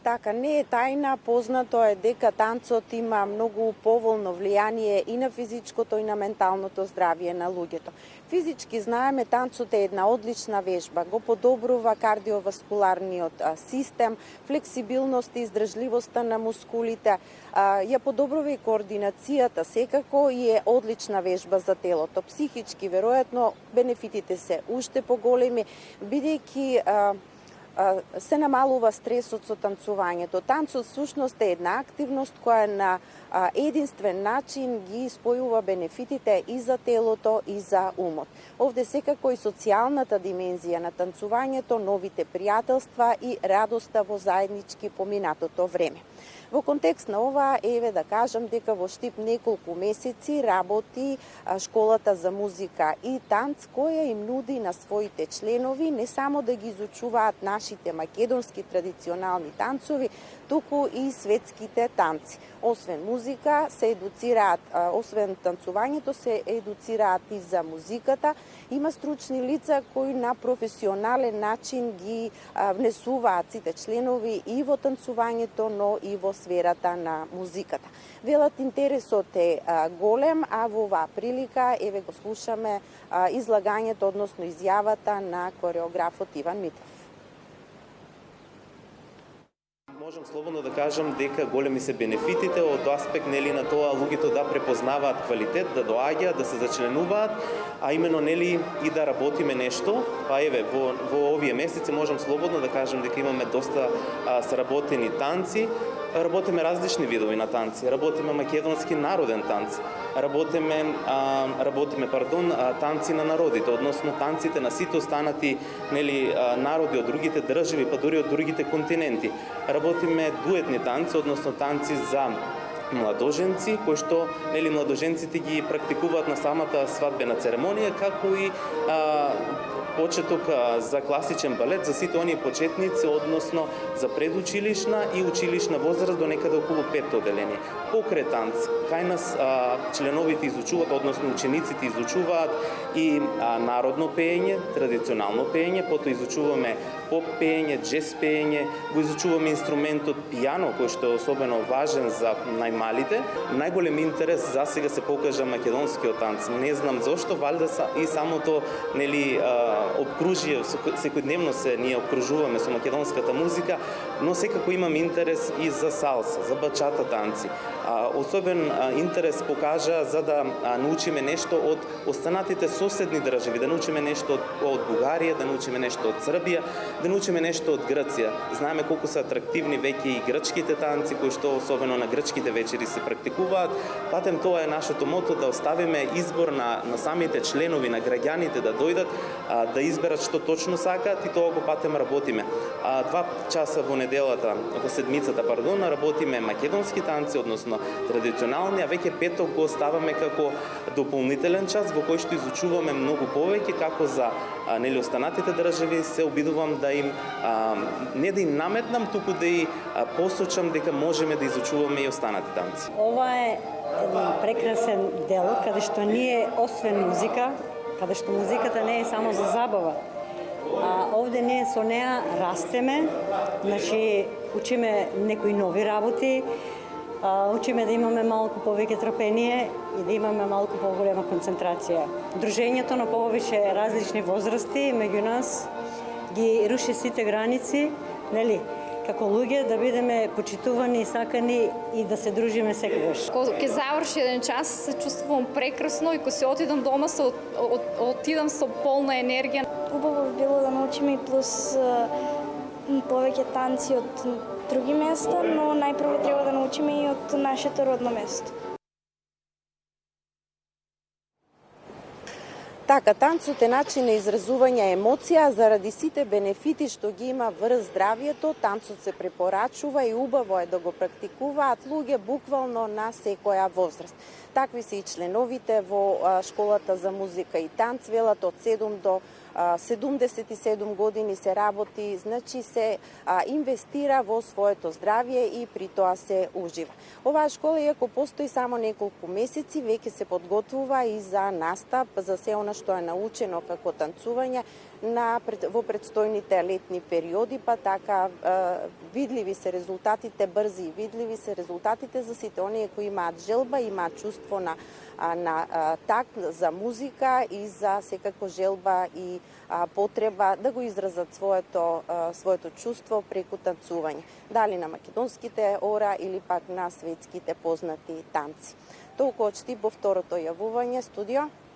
Така, не е тајна, познато е дека танцот има многу поволно влијание и на физичкото и на менталното здравје на луѓето. Физички знаеме, танцот е една одлична вежба, го подобрува кардиоваскуларниот систем, флексибилност и издржливоста на мускулите, ја подобрува и координацијата, секако и е одлична вежба за телото. Психички, веројатно, бенефитите се уште поголеми, бидејќи се намалува стресот со танцувањето. Танцот всушност е една активност која на единствен начин ги спојува бенефитите и за телото и за умот. Овде секако и социјалната димензија на танцувањето, новите пријателства и радоста во заеднички поминатото време. Во контекст на ова, еве да кажам дека во Штип неколку месеци работи школата за музика и танц, која им нуди на своите членови не само да ги изучуваат нашите македонски традиционални танцови, туку и светските танци. Освен музика, се едуцираат, освен танцувањето, се едуцираат и за музиката. Има стручни лица кои на професионален начин ги внесуваат сите членови и во танцувањето, но и во сферата на музиката. Велат интересот е голем, а во оваа прилика еве го слушаме излагањето, односно изјавата на кореографот Иван Митров. Можам слободно да кажам дека големи се бенефитите од аспект на тоа луѓето да препознаваат квалитет, да доаѓаат, да се зачленуваат, а именно и да работиме нешто. Па еве во овие месеци можам слободно да кажам дека имаме доста сработени танци. Работиме различни видови на танци. Работиме македонски народен танц. Работиме танци на народите, односно танците на сите останати народи од другите држави, па дури од другите континенти. Работиме дуетни танци, односно танци за младоженци, кои што младоженците ги практикуваат на самата свадбена церемонија, како и почеток за класичен балет за сите оние почетници, односно за предучилишна и училишна возраст до некаде околу 5 одделение. Покрај танц, кај нас членовите изучуваат, односно учениците изучуваат и народно пеење, традиционално пеење, потоа изучуваме поп пеење, джез пеење, го изучуваме инструментот пијано, кој што е особено важен за најмалите. Најголем интерес за сега се покажа македонскиот танц. Не знам зошто, валјда и самото обкружие, секојдневно се ние обкружуваме со македонската музика, но секако имам интерес и за салса, за бачата танци. Особен интерес покажа за да научиме нешто од останатите соседни држави, да научиме нешто од Бугарија, да научиме нешто од Србија, да научиме нешто од Грција. Знаеме колку се атрактивни веќе и грчките танци, кои што особено на грчките вечери се практикуваат. Патем тоа е нашето мото, да оставиме избор на самите членови, на граѓаните да дојдат, да изберат што точно сакаат и тоа го патем работиме. 2 часа во неделата, во седмицата, работиме македонски танци, односно традиционални, а веќе петок го оставаме како дополнителен час во кој што изучуваме многу повеќе како за останатите држави. Се обидувам да им не да им наметнам, туку да и посочам дека можеме да изучуваме и останати танци. Ова е еден прекрасен дел каде што ние освен музика, каде што музиката не е само за забава, овде ние со неа растеме, значи учиме некои нови работи, учиме да имаме малку повеќе трпение и да имаме малку поголема концентрација. Дружењето на повеќе различни возрасти меѓу нас ги руши сите граници, како луѓе да бидеме почитувани и сакани и да се дружиме секогаш. Кога ќе заврши еден час, се чувствувам прекрасно и кога се отидам дома, отидам со полна енергија. Убаво би било да научиме и плюс повеќе танци од други места, но најпрво треба да научиме и од нашето родно место. Така, танцот е начин на изразување емоција, заради сите бенефити што ги има врз здравјето, танцот се препорачува и убаво е да го практикуваат луѓе буквално на секоја возраст. Такви се и членовите во школата за музика и танц, велат од 7 до 77 години се работи, значи се инвестира во своето здравје и при тоа се ужива. Оваа школа, иако постои само неколку месеци, веќе се подготвува и за настап, за се она што е научено како танцување во предстојните летни периоди, па така видливи се резултатите, брзи и видливи се резултатите за сите оние кои имаат желба, имаат чувство на такт за музика и за секако желба и потреба да го изразат своето чувство преку танцување, дали на македонските ора или пак на светските познати танци. Толку од Штип во второто јавување, студио.